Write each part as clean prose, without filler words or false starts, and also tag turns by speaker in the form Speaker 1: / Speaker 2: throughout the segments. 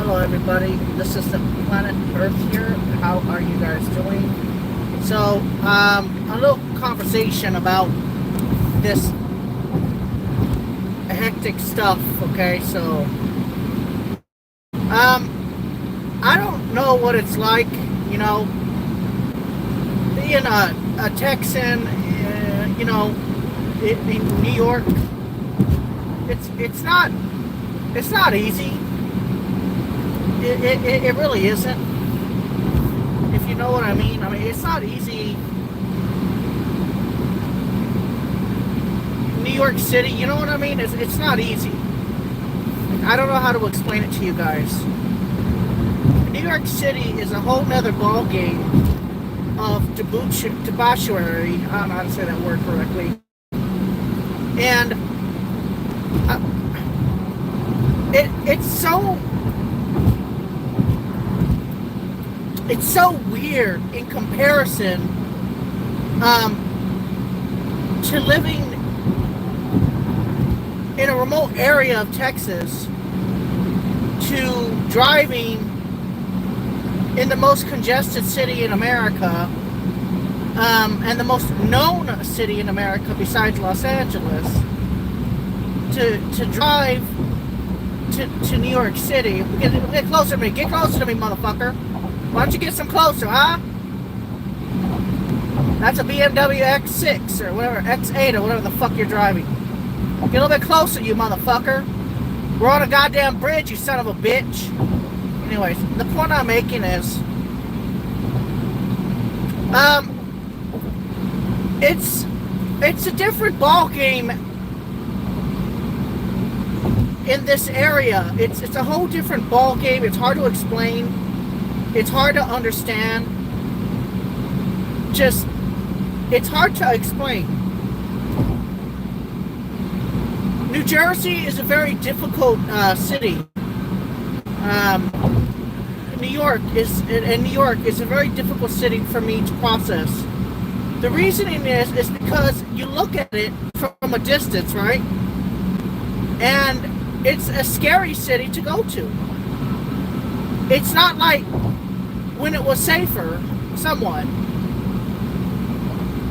Speaker 1: Hello everybody, this is the planet Earth here. How are you guys doing? So, a little conversation about this hectic stuff, okay? So, I don't know what it's like, you know, being a Texan, you know, in New York. It's not easy. It really isn't. If you know what I mean. I mean, it's not easy. New York City, you know what I mean? It's not easy. I don't know how to explain it to you guys. New York City is a whole nother ball game of debauchery. I don't know how to say that word correctly. And it's so weird in comparison to living in a remote area of Texas to driving in the most congested city in America, and the most known city in America besides Los Angeles, to drive to New York City. Get closer to me. Get closer to me, motherfucker. Why don't you get some closer, huh? That's a BMW X6 or whatever, X8 or whatever the fuck you're driving. Get a little bit closer, you motherfucker. We're on a goddamn bridge, you son of a bitch. Anyways, the point I'm making is, it's a different ball game in this area. It's a whole different ball game. It's hard to explain. It's hard to understand. It's hard to explain. New Jersey is a very difficult city. New York is a very difficult city for me to process. The reasoning is because you look at it from a distance, right? And it's a scary city to go to. It's not like when it was safer, somewhat.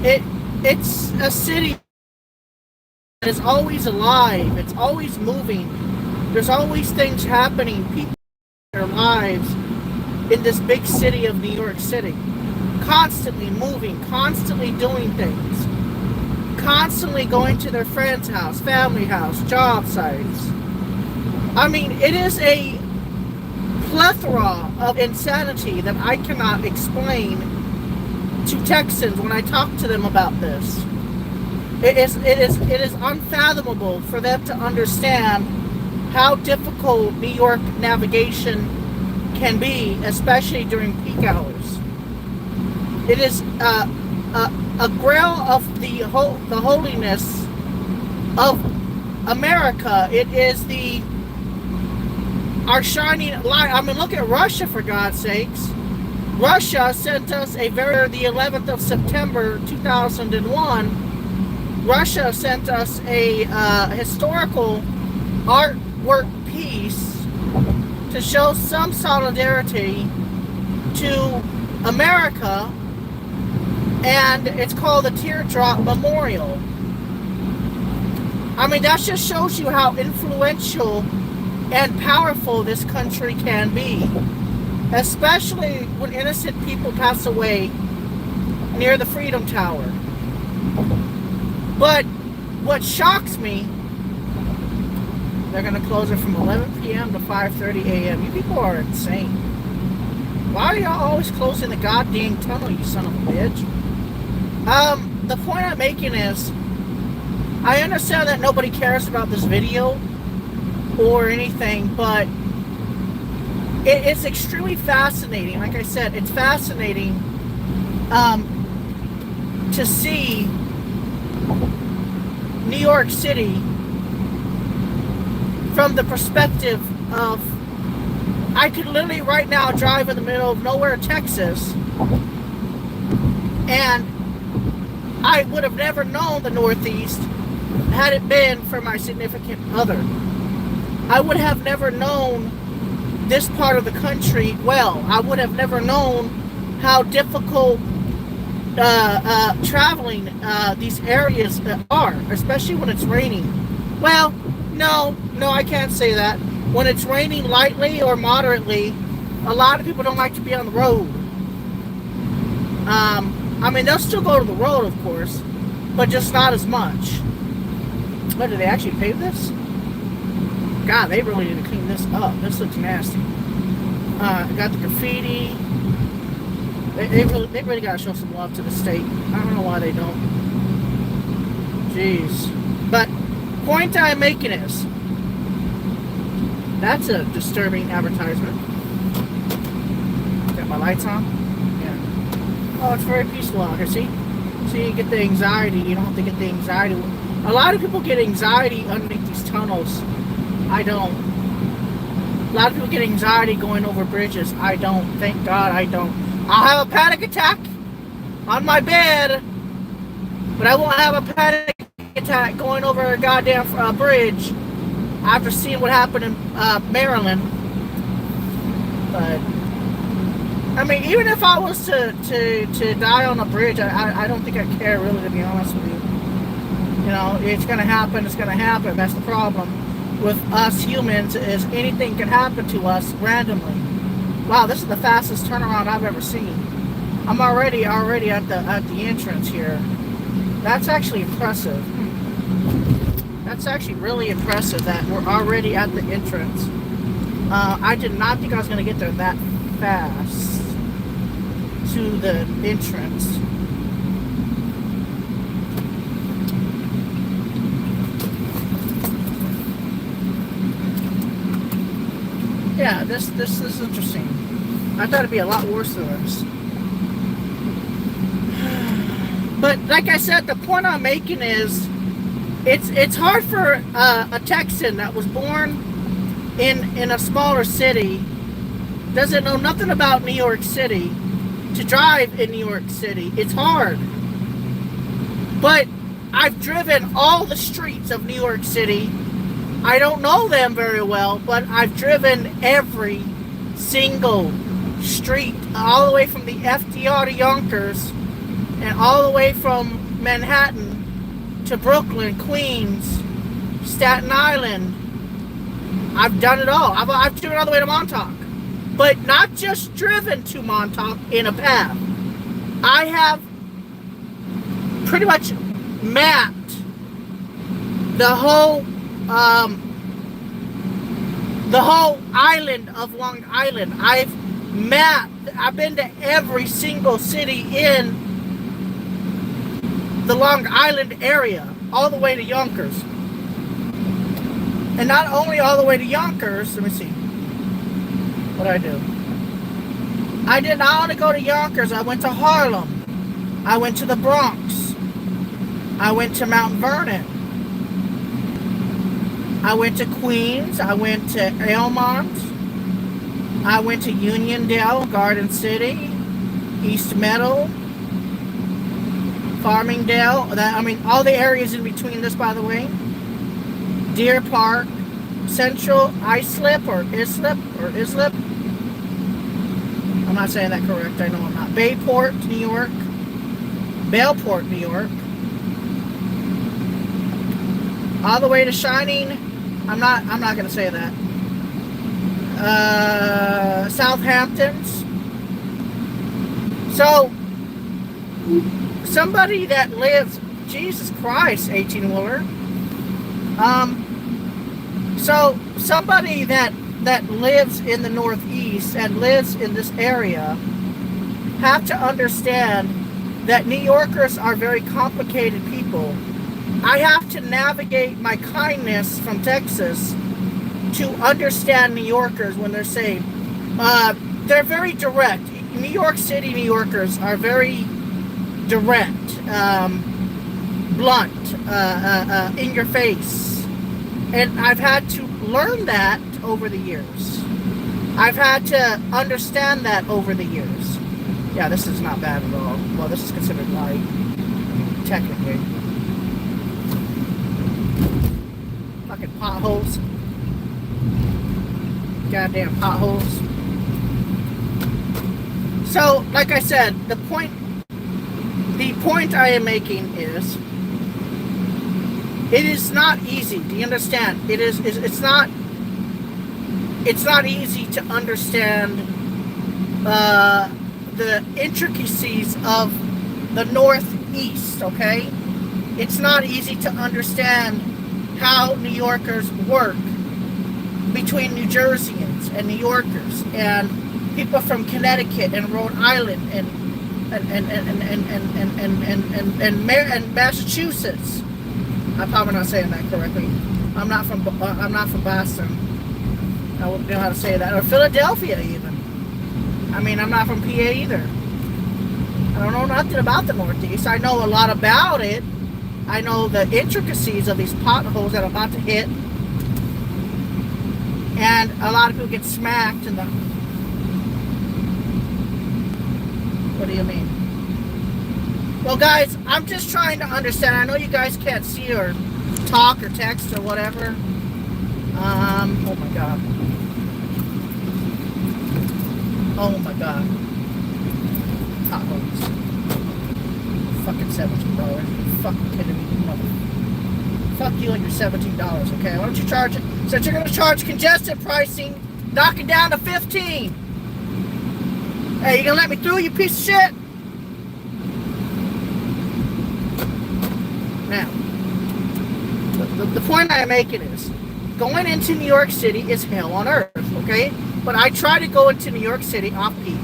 Speaker 1: It's a city that is always alive. It's always moving. There's always things happening. People their lives in this big city of New York City. Constantly moving, constantly doing things. Constantly going to their friend's house, family house, job sites. I mean, it is a plethora of insanity that I cannot explain to Texans when I talk to them about this. It is unfathomable for them to understand how difficult New York navigation can be, especially during peak hours. It is a grail of the holiness of America. It is our shining light. I mean, look at Russia, for God's sakes. Russia sent us the 11th of September 2001. Russia sent us a historical artwork piece to show some solidarity to America, and it's called the Teardrop Memorial. I mean, that just shows you how influential and powerful this country can be, especially when innocent people pass away near the Freedom Tower. But what shocks me, they're going to close it from 11 p.m. to 5:30 a.m. You people are insane. Why are y'all always closing the goddamn tunnel, you son of a bitch? The point I'm making is, I understand that nobody cares about this video or anything, but it's extremely fascinating. Like I said, it's fascinating to see New York City from the perspective of, I could literally right now drive in the middle of nowhere, Texas, and I would have never known the Northeast had it been for my significant other. I would have never known this part of the country well. I would have never known how difficult traveling these areas are, especially when it's raining. Well, no, I can't say that. When it's raining lightly or moderately, a lot of people don't like to be on the road. I mean, they'll still go to the road, of course, but just not as much. But did they actually pave this? God, they really need to clean this up. This looks nasty. Got the graffiti. They really got to show some love to the state. I don't know why they don't. Jeez. But point I'm making is, that's a disturbing advertisement. Got my lights on. Yeah. Oh, it's very peaceful out here. See, you get the anxiety. You don't have to get the anxiety. A lot of people get anxiety underneath these tunnels. I don't. A lot of people get anxiety going over bridges. I don't. Thank God I don't. I'll have a panic attack on my bed, but I won't have a panic attack going over a goddamn bridge after seeing what happened in Maryland. But I mean, even if I was to die on a bridge, I don't think I'd care, really, to be honest with you. You know, it's gonna happen. It's gonna happen. That's the problem with us humans, is anything can happen to us randomly. Wow, this is the fastest turnaround I've ever seen. I'm already at the entrance here. That's actually impressive. That's actually really impressive that we're already at the entrance. I did not think I was going to get there that fast to the entrance. Yeah, this is interesting. I thought it'd be a lot worse than this. But like I said, the point I'm making is, it's hard for a Texan that was born in a smaller city, doesn't know nothing about New York City, to drive in New York City. It's hard. But I've driven all the streets of New York City. I don't know them very well, but I've driven every single street, all the way from the FDR to Yonkers, and all the way from Manhattan to Brooklyn, Queens, Staten Island. I've done it all. I've driven all the way to Montauk, but not just driven to Montauk in a path. I have pretty much mapped the whole island of Long Island. I've been to every single city in the Long Island area, all the way to Yonkers. And not only all the way to Yonkers, let me see. What did I do? I did not only go to Yonkers, I went to Harlem. I went to the Bronx. I went to Mount Vernon. I went to Queens. I went to Elmont. I went to Uniondale, Garden City, East Meadow, Farmingdale. All the areas in between this, by the way. Deer Park, Central Islip. I'm not saying that correct. I know I'm not. Bayport, New York. Bellport, New York. All the way to Shining. I'm not going to say that. Southampton's. So, somebody that lives, Jesus Christ, 18-wheeler. So, somebody that lives in the Northeast and lives in this area have to understand that New Yorkers are very complicated people. I have to navigate my kindness from Texas to understand New Yorkers when they're saying, they're very direct. New York City New Yorkers are very direct, blunt, in your face. And I've had to learn that over the years. I've had to understand that over the years. Yeah, this is not bad at all. Well, this is considered light, technically. Fucking potholes. Goddamn potholes. So, like I said, the point I am making is, it is not easy. Do you understand? It's not easy to understand the intricacies of the Northeast, okay? It's not easy to understand how New Yorkers work between New Jerseyans and New Yorkers and people from Connecticut and Rhode Island and Massachusetts. I'm probably not saying that correctly. I'm not from Boston. I wouldn't know how to say that. Or Philadelphia even. I mean, I'm not from PA either. I don't know nothing about the Northeast. I know a lot about it. I know the intricacies of these potholes that are about to hit. And a lot of people get smacked in the... What do you mean? Well, guys, I'm just trying to understand. I know you guys can't see or talk or text or whatever. Oh my God. Oh my God. Potholes. Fucking $17. You fucking kidding me, mother. Fuck you and your $17, okay? Why don't you charge it? Since you're gonna charge congested pricing, knock it down to 15. Hey, you gonna let me through, you piece of shit? Now, the point I'm making is, going into New York City is hell on earth, okay? But I try to go into New York City off-peak.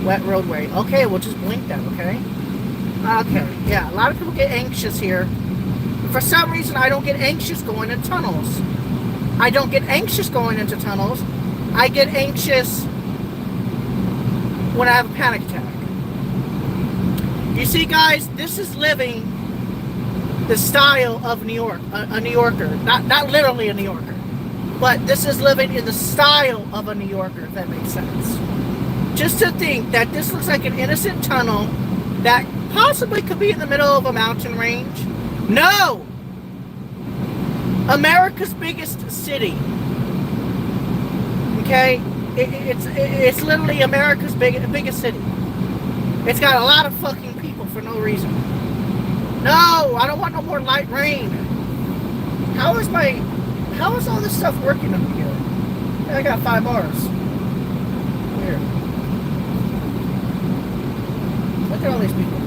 Speaker 1: Wet roadway. Okay, we'll just blink that, okay? Okay, yeah, a lot of people get anxious here. For some reason, I don't get anxious going in tunnels. I don't get anxious going into tunnels. I get anxious when I have a panic attack. You see, guys, this is living the style of New York, a New Yorker. Not literally a New Yorker, but this is living in the style of a New Yorker, if that makes sense. Just to think that this looks like an innocent tunnel that possibly could be in the middle of a mountain range. No! America's biggest city. Okay? It's literally America's biggest city. It's got a lot of fucking people for no reason. No, I don't want no more light rain. How is all this stuff working up here? I got 5 bars. Weird. Look at all these people.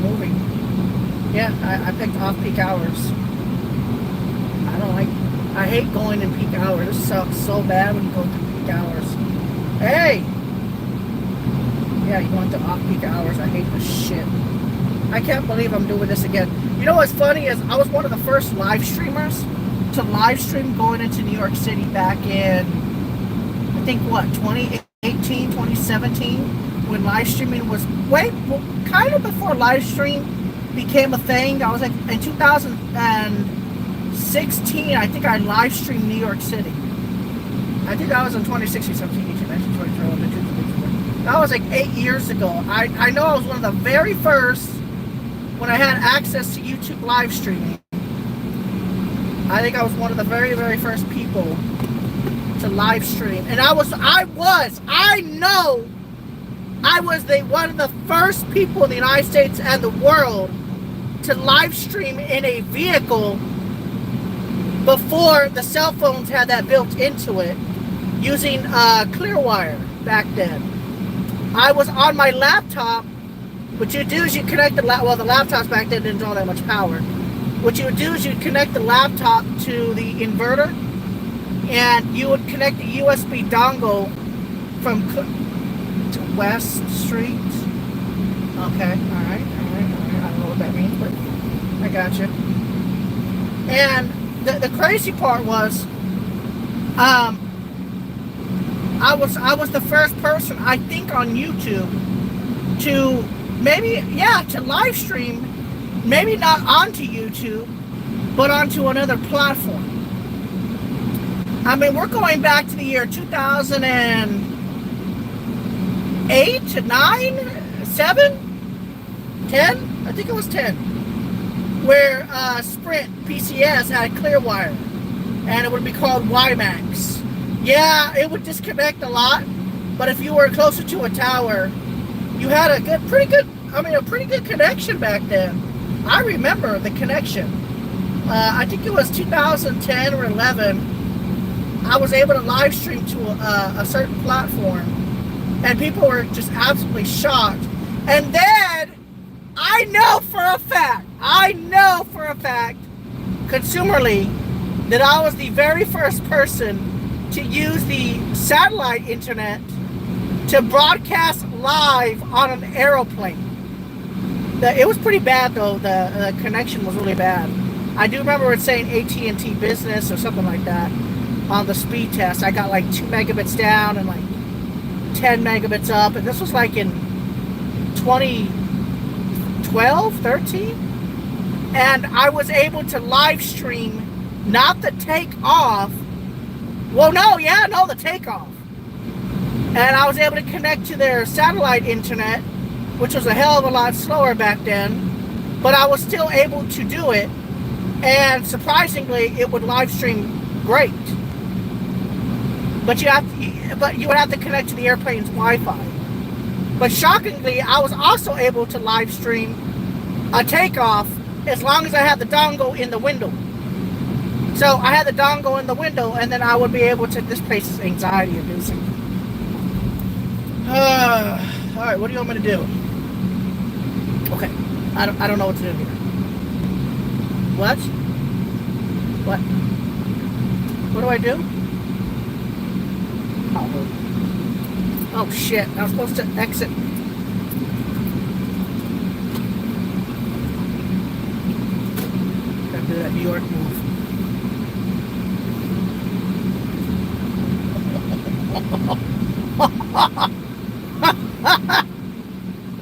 Speaker 1: Moving. Yeah, I picked off-peak hours. I hate going in peak hours. This sucks so bad when you go through peak hours. Hey! Yeah, you want the off-peak hours. I hate this shit. I can't believe I'm doing this again. You know what's funny is I was one of the first live streamers to live stream going into New York City back in, I think, what, 2018, 2017? When live streaming was kind of before live stream became a thing. I was like, in 2016, I think I live streamed New York City. I think that was in 2016, 17, 18, 19, 20, 21, 22, 23. That was like 8 years ago. I know I was one of the very first when I had access to YouTube live streaming. I think I was one of the very, very first people to live stream. And I was one of the first people in the United States and the world to live stream in a vehicle before the cell phones had that built into it, using Clearwire back then. I was on my laptop. What you do is you connect the laptops back then didn't draw that much power. What you would do is you'd connect the laptop to the inverter, and you would connect the USB dongle from to West Street. Okay, all right. I don't know what that means, but I got you. And the crazy part was, I was the first person, I think, on YouTube to to live stream, maybe not onto YouTube, but onto another platform. I mean, we're going back to the year 2008 to 9, 7. 10? I think it was 10. Where Sprint PCS had Clearwire, and it would be called WiMAX. Yeah, it would disconnect a lot, but if you were closer to a tower, you had a pretty good connection back then. I remember the connection. I think it was 2010 or 11. I was able to live stream to a certain platform, and people were just absolutely shocked. And then I know for a fact, consumerly, that I was the very first person to use the satellite internet to broadcast live on an aeroplane. It was pretty bad though. The connection was really bad. I do remember it saying AT&T Business or something like that on the speed test. I got like 2 megabits down and like 10 megabits up, and this was like in 2012, 13, and I was able to live stream not the takeoff. Well, the takeoff. And I was able to connect to their satellite internet, which was a hell of a lot slower back then, but I was still able to do it, and surprisingly, it would live stream great. But you would have to connect to the airplane's Wi-Fi. But shockingly, I was also able to live stream a takeoff as long as I had the dongle in the window. So I had the dongle in the window, and then I would be able to. This place is anxiety inducing. All right, what do you want me to do? Okay, I don't know what to do here. What? What do I do? Oh shit! I'm supposed to exit. Gotta do that New York move.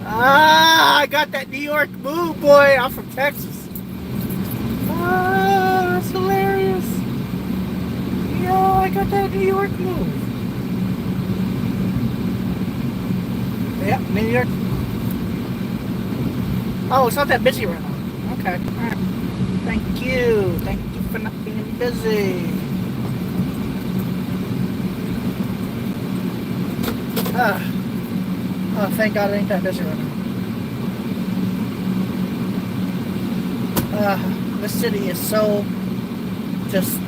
Speaker 1: I got that New York move, boy. I'm from Texas. That's hilarious. Yo, I got that New York move. Yep, New York. Oh, it's not that busy right now. Okay. All right. Thank you. Thank you for not being busy. Oh, thank God it ain't that busy right now. This city is so just.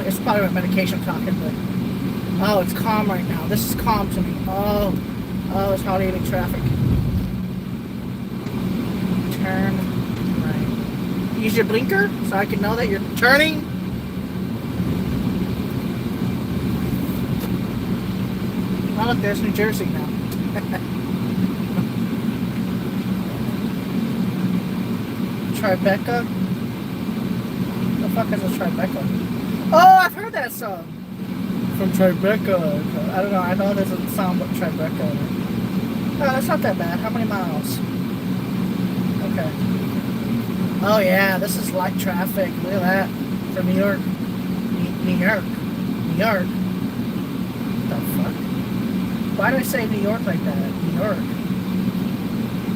Speaker 1: It's probably my medication talking, but oh, it's calm right now. This is calm to me. Oh, it's hardly any traffic. Turn right. Use your blinker so I can know that you're turning. Oh, look, there's New Jersey now. Tribeca? The fuck is a Tribeca? Oh, I've heard that song. From Tribeca. I don't know. I know there's a song about Tribeca. Oh, that's not that bad. How many miles? Okay. Oh, yeah. This is light traffic. Look at that. From New York. New York. What the fuck? Why do I say New York like that? New York.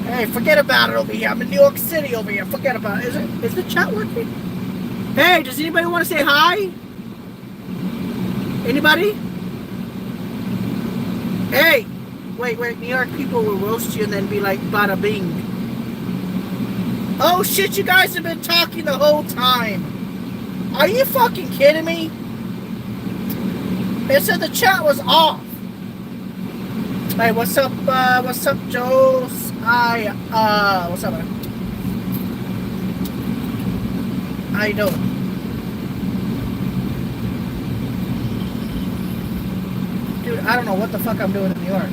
Speaker 1: Hey, forget about it over here. I'm in New York City over here. Forget about it. Is the chat working? Hey, does anybody want to say hi? Anybody? Hey! Wait. New York people will roast you and then be like, bada bing. Oh shit, you guys have been talking the whole time. Are you fucking kidding me? It said the chat was off. Hey, what's up, Joe? What's up, man? How you doing? Dude, I don't know what the fuck I'm doing in New York.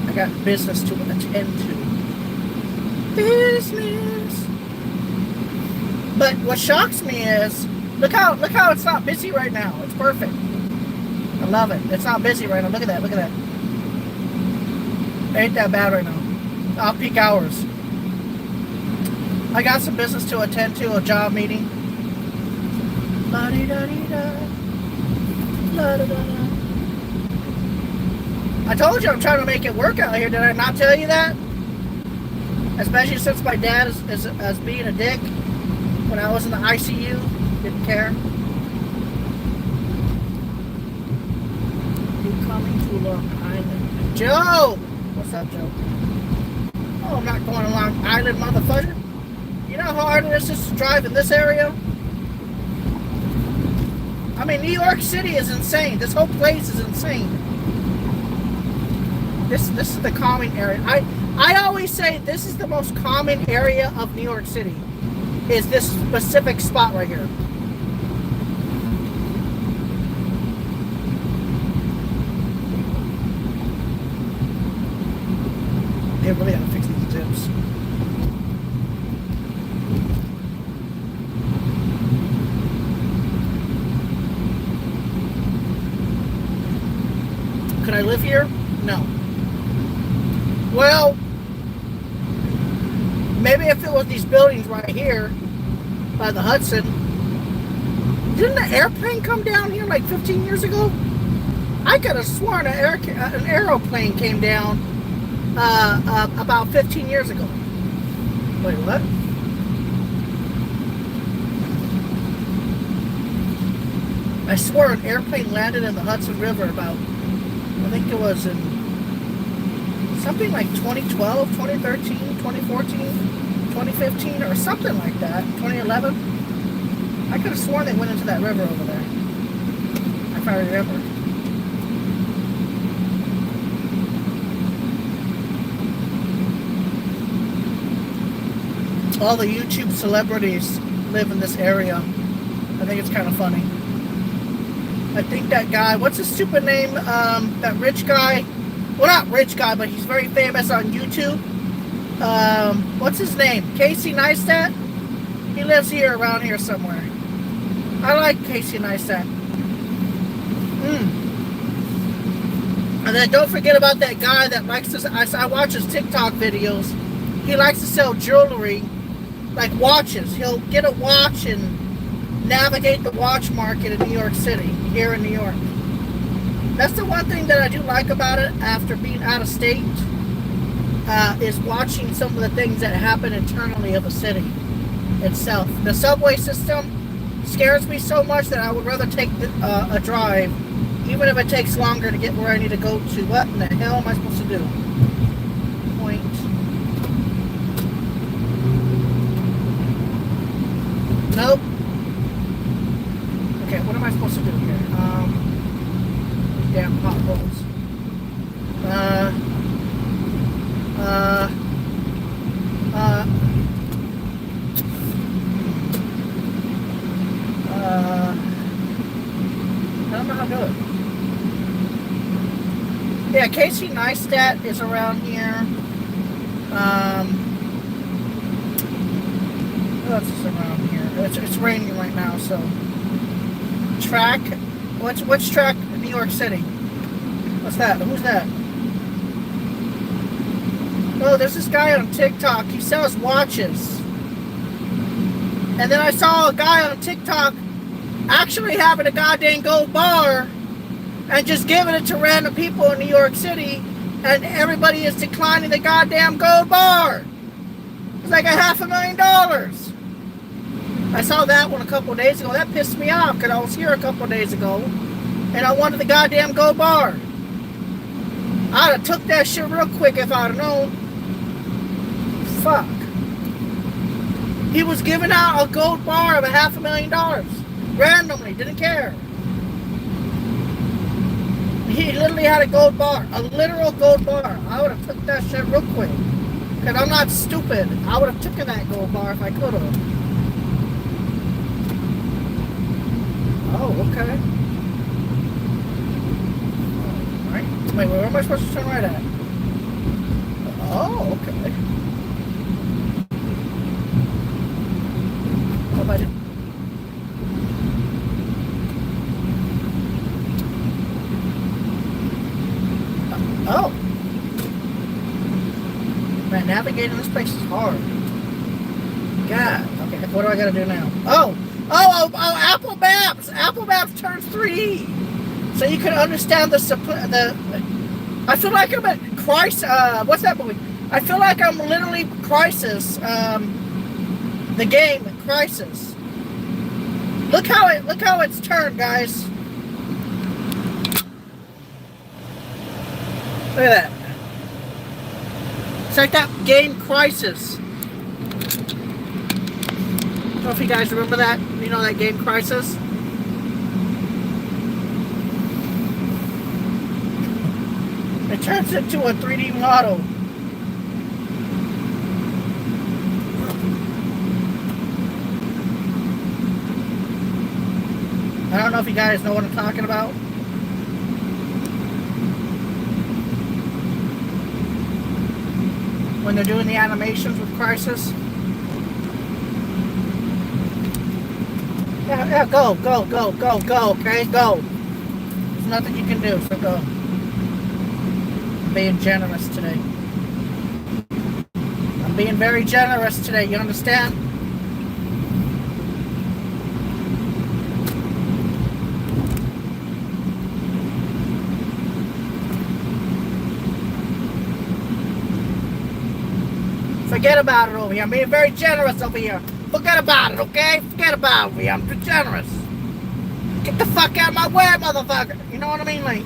Speaker 1: I got business to attend to. Business. But what shocks me is, look how it's not busy right now. It's perfect. I love it. It's not busy right now. Look at that. It ain't that bad right now. Off-peak hours. I got some business to attend to, a job meeting. La-di-da-di-da. La-da-da-da. I told you I'm trying to make it work out here. Did I not tell you that? Especially since my dad is being a dick when I was in the ICU. Didn't care. You coming to Long Island? Joe! What's up, Joe? Oh, I'm not going to Long Island, motherfucker. You know how hard it is just to drive in this area? I mean, New York City is insane. This whole place is insane. This is the calming area. I always say this is the most calming area of New York City. Is this specific spot right here. They really gotta fix these dips. Could I live here? No. Well, maybe if it was these buildings right here by the Hudson. Didn't the airplane come down here like 15 years ago? I could have sworn an aeroplane came down about 15 years ago. Wait, what? I swear an airplane landed in the Hudson River about, I think it was in something like 2012, 2013, 2014, 2015, or something like that, 2011. I could have sworn they went into that river over there, if I remember. All the YouTube celebrities live in this area. I think it's kind of funny. I think that guy, what's his stupid name? That rich guy. Well, not rich guy, but he's very famous on YouTube. What's his name? Casey Neistat? He lives here, around here somewhere. I like Casey Neistat. And then don't forget about that guy that likes to, I watch his TikTok videos. He likes to sell jewelry, like watches. He'll get a watch and navigate the watch market in New York City, here in New York. That's the one thing that I do like about it after being out of state, is watching some of the things that happen internally of a city itself. The subway system scares me so much that I would rather take a drive, even if it takes longer to get where I need to go to. What in the hell am I supposed to do? Point. Nope. Okay, what am I supposed to do here? Damn potholes. I don't know how to do it. Yeah, Casey Neistat is around here. What else is around here? It's raining right now, so. Track? What's track in New York City? What's that? Who's that? Oh, there's this guy on TikTok. He sells watches. And then I saw a guy on TikTok actually having a goddamn gold bar and just giving it to random people in New York City, and everybody is declining the goddamn gold bar. It's like $500,000. I saw that one a couple of days ago. That pissed me off because I was here a couple of days ago and I wanted the goddamn gold bar. I'd have took that shit real quick if I'd have known. Fuck. He was giving out a gold bar of $500,000 randomly, didn't care. He literally had a gold bar, a literal gold bar. I would have took that shit real quick because I'm not stupid. I would have taken that gold bar if I could have. Oh, okay. Alright. Wait, where am I supposed to turn right at? Oh, okay. What about it? Oh. Man, navigating this place is hard. God. Okay, what do I gotta do now? Oh, Apple Maps! Apple Maps turns 3D, so you can understand the I feel like I'm at Crisis. What's that movie? I feel like I'm literally Crisis. The game Crisis. Look how it's turned, guys. Look at that. It's like that game Crisis. I don't know if you guys remember that. You know that game Crisis? It turns into a 3D model. I don't know if you guys know what I'm talking about. When they're doing the animations with Crisis. Yeah, go, okay, go. There's nothing you can do, so go. I'm being generous today. I'm being very generous today, you understand? Forget about it over here. I'm being very generous over here. Forget about it, okay? Forget about it over here. I'm too generous. Get the fuck out of my way, motherfucker. You know what I mean? Like...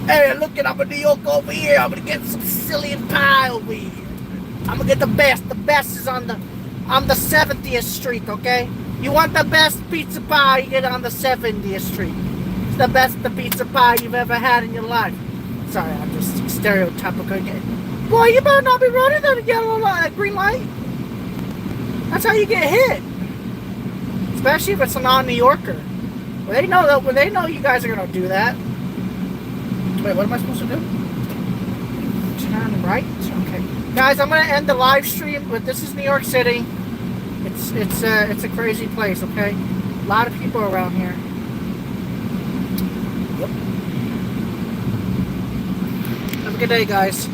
Speaker 1: Hey, look at, I'm in New York over here. I'm gonna get some Sicilian pie over here. I'm gonna get the best. The best is on the 70th Street, okay? You want the best pizza pie, you get it on the 70th Street. It's the best pizza pie you've ever had in your life. Sorry, I'm just stereotypical again. Boy, you better not be running that yellow light, that green light. That's how you get hit. Especially if it's a non-New Yorker. Well, they know that. Well, they know you guys are gonna do that. Wait, what am I supposed to do? Turn right. Okay, guys, I'm gonna end the live stream. But this is New York City. It's a crazy place. Okay, a lot of people around here. Yep. Have a good day, guys.